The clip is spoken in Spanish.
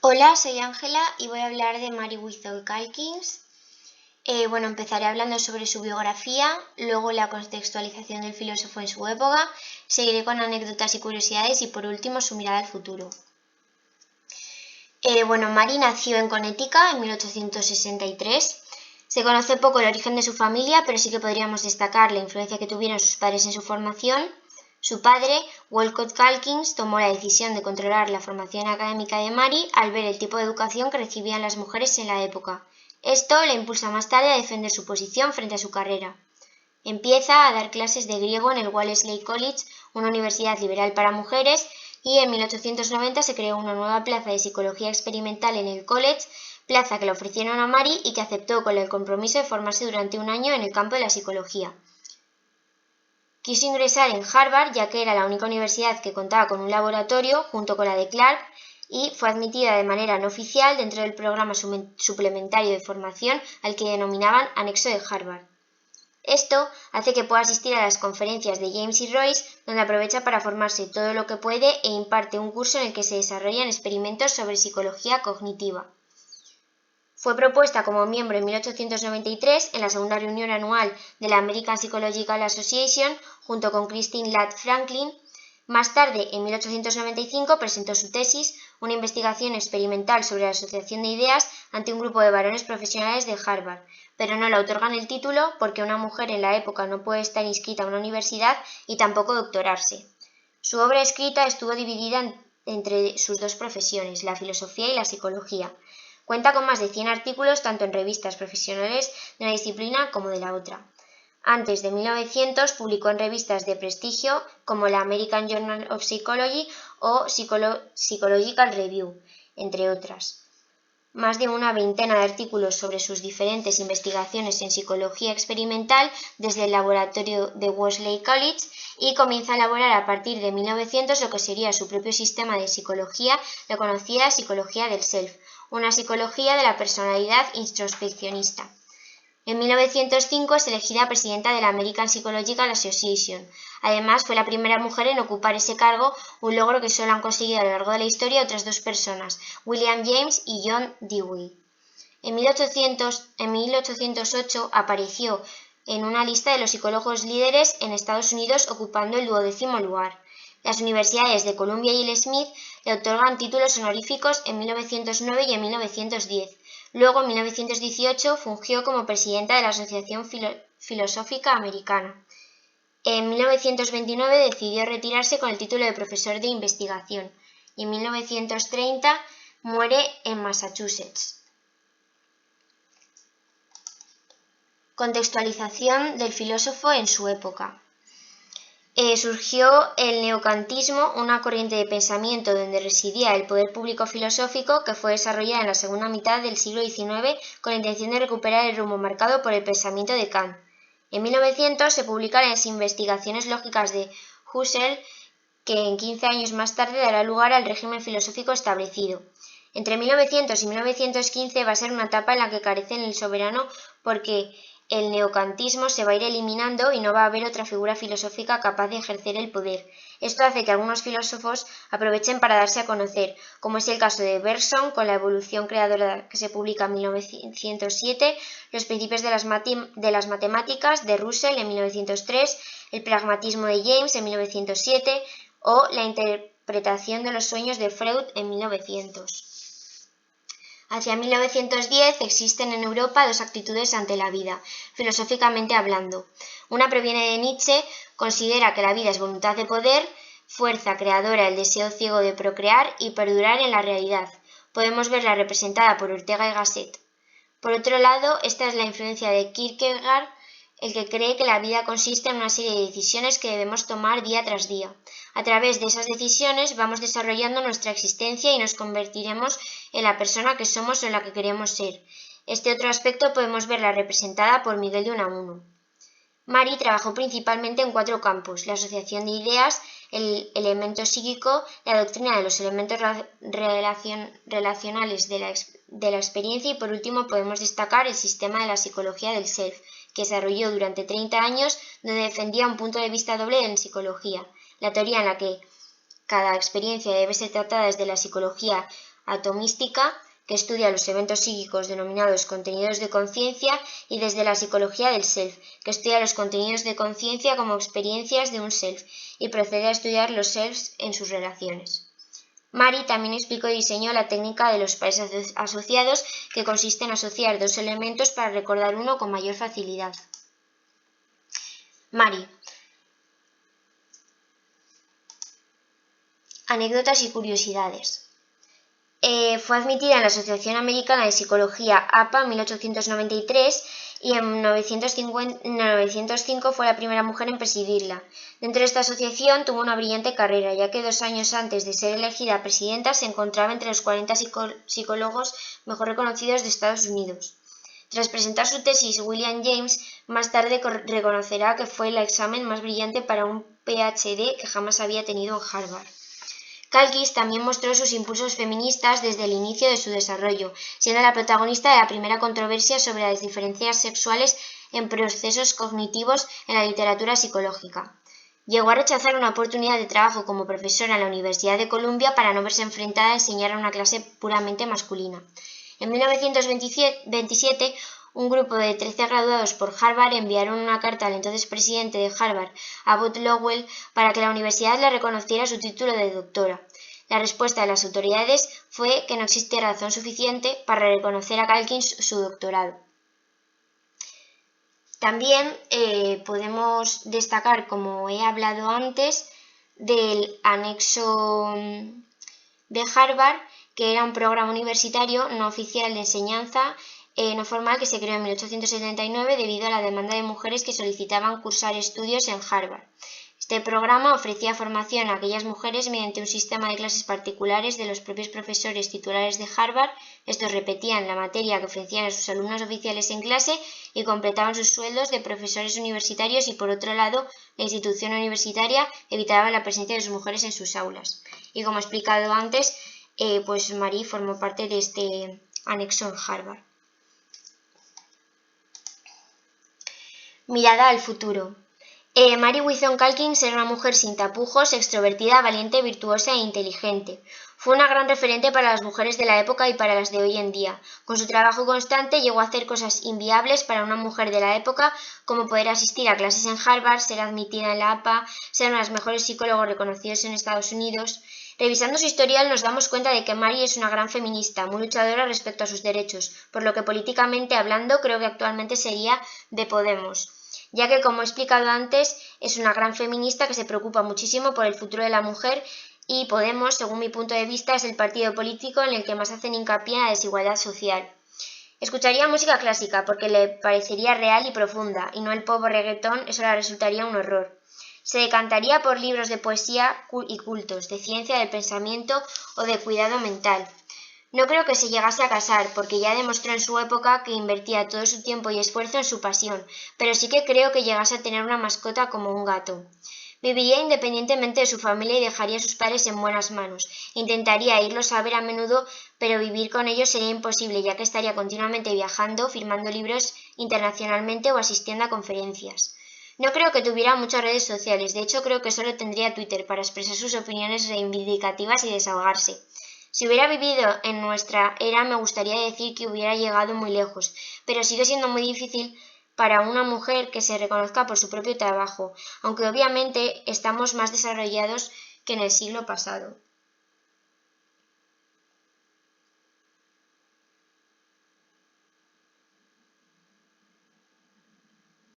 Hola, soy Ángela y voy a hablar de Mary Without Calkins. Empezaré hablando sobre su biografía, luego la contextualización del filósofo en su época, seguiré con anécdotas y curiosidades y por último su mirada al futuro. Mary nació en Connecticut en 1863. Se conoce poco el origen de su familia, pero sí que podríamos destacar la influencia que tuvieron sus padres en su formación. Su padre, Walcott Calkins, tomó la decisión de controlar la formación académica de Mary al ver el tipo de educación que recibían las mujeres en la época. Esto la impulsa más tarde a defender su posición frente a su carrera. Empieza a dar clases de griego en el Wellesley College, una universidad liberal para mujeres, y en 1890 se creó una nueva plaza de psicología experimental en el college, plaza que le ofrecieron a Mary y que aceptó con el compromiso de formarse durante un año en el campo de la psicología. Quiso ingresar en Harvard ya que era la única universidad que contaba con un laboratorio junto con la de Clark y fue admitida de manera no oficial dentro del programa suplementario de formación al que denominaban Anexo de Harvard. Esto hace que pueda asistir a las conferencias de James y Royce, donde aprovecha para formarse todo lo que puede e imparte un curso en el que se desarrollan experimentos sobre psicología cognitiva. Fue propuesta como miembro en 1893 en la segunda reunión anual de la American Psychological Association junto con Christine Ladd Franklin. Más tarde, en 1895, presentó su tesis, una investigación experimental sobre la asociación de ideas ante un grupo de varones profesionales de Harvard, pero no le otorgan el título porque una mujer en la época no puede estar inscrita a una universidad y tampoco doctorarse. Su obra escrita estuvo dividida entre sus dos profesiones, la filosofía y la psicología. Cuenta con más de 100 artículos tanto en revistas profesionales de una disciplina como de la otra. Antes de 1900 publicó en revistas de prestigio como la American Journal of Psychology o Psychological Review, entre otras. Más de una veintena de artículos sobre sus diferentes investigaciones en psicología experimental desde el laboratorio de Wellesley College y comienza a elaborar a partir de 1900 lo que sería su propio sistema de psicología, la conocida psicología del self, una psicología de la personalidad introspeccionista. En 1905 es elegida presidenta de la American Psychological Association. Además, fue la primera mujer en ocupar ese cargo, un logro que solo han conseguido a lo largo de la historia otras dos personas, William James y John Dewey. En 1808 apareció en una lista de los psicólogos líderes en Estados Unidos ocupando el 12º lugar. Las universidades de Columbia y el Smith le otorgan títulos honoríficos en 1909 y en 1910. Luego, en 1918, fungió como presidenta de la Asociación Filosófica Americana. En 1929 decidió retirarse con el título de profesor de investigación y en 1930 muere en Massachusetts. Contextualización del filósofo en su época. Surgió el neocantismo, una corriente de pensamiento donde residía el poder público filosófico que fue desarrollada en la segunda mitad del siglo XIX con la intención de recuperar el rumbo marcado por el pensamiento de Kant. En 1900 se publican las investigaciones lógicas de Husserl, que en 15 años más tarde dará lugar al régimen filosófico establecido. Entre 1900 y 1915 va a ser una etapa en la que carecen el soberano porque el neocantismo se va a ir eliminando y no va a haber otra figura filosófica capaz de ejercer el poder. Esto hace que algunos filósofos aprovechen para darse a conocer, como es el caso de Bergson con la evolución creadora que se publica en 1907, los principios de las matemáticas de Russell en 1903, el pragmatismo de James en 1907 o la interpretación de los sueños de Freud en 1900. Hacia 1910 existen en Europa dos actitudes ante la vida, filosóficamente hablando. Una proviene de Nietzsche, considera que la vida es voluntad de poder, fuerza creadora, el deseo ciego de procrear y perdurar en la realidad. Podemos verla representada por Ortega y Gasset. Por otro lado, esta es la influencia de Kierkegaard, el que cree que la vida consiste en una serie de decisiones que debemos tomar día tras día. A través de esas decisiones vamos desarrollando nuestra existencia y nos convertiremos en la persona que somos o en la que queremos ser. Este otro aspecto podemos verla representada por Miguel de Unamuno. Mary trabajó principalmente en 4 campos: la asociación de ideas, el elemento psíquico, la doctrina de los elementos relacionales de la experiencia y por último podemos destacar el sistema de la psicología del self, que desarrolló durante 30 años donde defendía un punto de vista doble en psicología, la teoría en la que cada experiencia debe ser tratada desde la psicología atomística, que estudia los eventos psíquicos denominados contenidos de conciencia, y desde la psicología del self, que estudia los contenidos de conciencia como experiencias de un self, y procede a estudiar los selves en sus relaciones. Mary también explicó y diseñó la técnica de los pares asociados, que consiste en asociar dos elementos para recordar uno con mayor facilidad. Mary. Anécdotas y curiosidades. Fue admitida en la Asociación Americana de Psicología APA en 1893 y en 1905 fue la primera mujer en presidirla. Dentro de esta asociación tuvo una brillante carrera, ya que 2 años antes de ser elegida presidenta se encontraba entre los 40 psicólogos mejor reconocidos de Estados Unidos. Tras presentar su tesis, William James más tarde reconocerá que fue el examen más brillante para un PhD que jamás había tenido en Harvard. Calkins también mostró sus impulsos feministas desde el inicio de su desarrollo, siendo la protagonista de la primera controversia sobre las diferencias sexuales en procesos cognitivos en la literatura psicológica. Llegó a rechazar una oportunidad de trabajo como profesora en la Universidad de Columbia para no verse enfrentada a enseñar a una clase puramente masculina. En 1927, un grupo de 13 graduados por Harvard enviaron una carta al entonces presidente de Harvard, Abbott Lowell, para que la universidad le reconociera su título de doctora. La respuesta de las autoridades fue que no existía razón suficiente para reconocer a Calkins su doctorado. También podemos destacar, como he hablado antes, del anexo de Harvard, que era un programa universitario no oficial de enseñanza no formal que se creó en 1879 debido a la demanda de mujeres que solicitaban cursar estudios en Harvard. Este programa ofrecía formación a aquellas mujeres mediante un sistema de clases particulares de los propios profesores titulares de Harvard. Estos repetían la materia que ofrecían a sus alumnos oficiales en clase y completaban sus sueldos de profesores universitarios, y por otro lado, la institución universitaria evitaba la presencia de sus mujeres en sus aulas. Y como he explicado antes, pues Marie formó parte de este anexo en Harvard. Mirada al futuro. Mary Wilson Calkins era una mujer sin tapujos, extrovertida, valiente, virtuosa e inteligente. Fue una gran referente para las mujeres de la época y para las de hoy en día. Con su trabajo constante llegó a hacer cosas inviables para una mujer de la época, como poder asistir a clases en Harvard, ser admitida en la APA, ser una de los mejores psicólogos reconocidos en Estados Unidos. Revisando su historial nos damos cuenta de que Mary es una gran feminista, muy luchadora respecto a sus derechos, por lo que políticamente hablando creo que actualmente sería de Podemos, ya que, como he explicado antes, es una gran feminista que se preocupa muchísimo por el futuro de la mujer, y Podemos, según mi punto de vista, es el partido político en el que más hacen hincapié en la desigualdad social. Escucharía música clásica porque le parecería real y profunda, y no el pop o reggaetón, eso le resultaría un horror. Se decantaría por libros de poesía y cultos, de ciencia del pensamiento o de cuidado mental. No creo que se llegase a casar, porque ya demostró en su época que invertía todo su tiempo y esfuerzo en su pasión, pero sí que creo que llegase a tener una mascota como un gato. Viviría independientemente de su familia y dejaría a sus padres en buenas manos. Intentaría irlos a ver a menudo, pero vivir con ellos sería imposible, ya que estaría continuamente viajando, firmando libros internacionalmente o asistiendo a conferencias. No creo que tuviera muchas redes sociales, de hecho creo que solo tendría Twitter para expresar sus opiniones reivindicativas y desahogarse. Si hubiera vivido en nuestra era, me gustaría decir que hubiera llegado muy lejos, pero sigue siendo muy difícil para una mujer que se reconozca por su propio trabajo, aunque obviamente estamos más desarrollados que en el siglo pasado.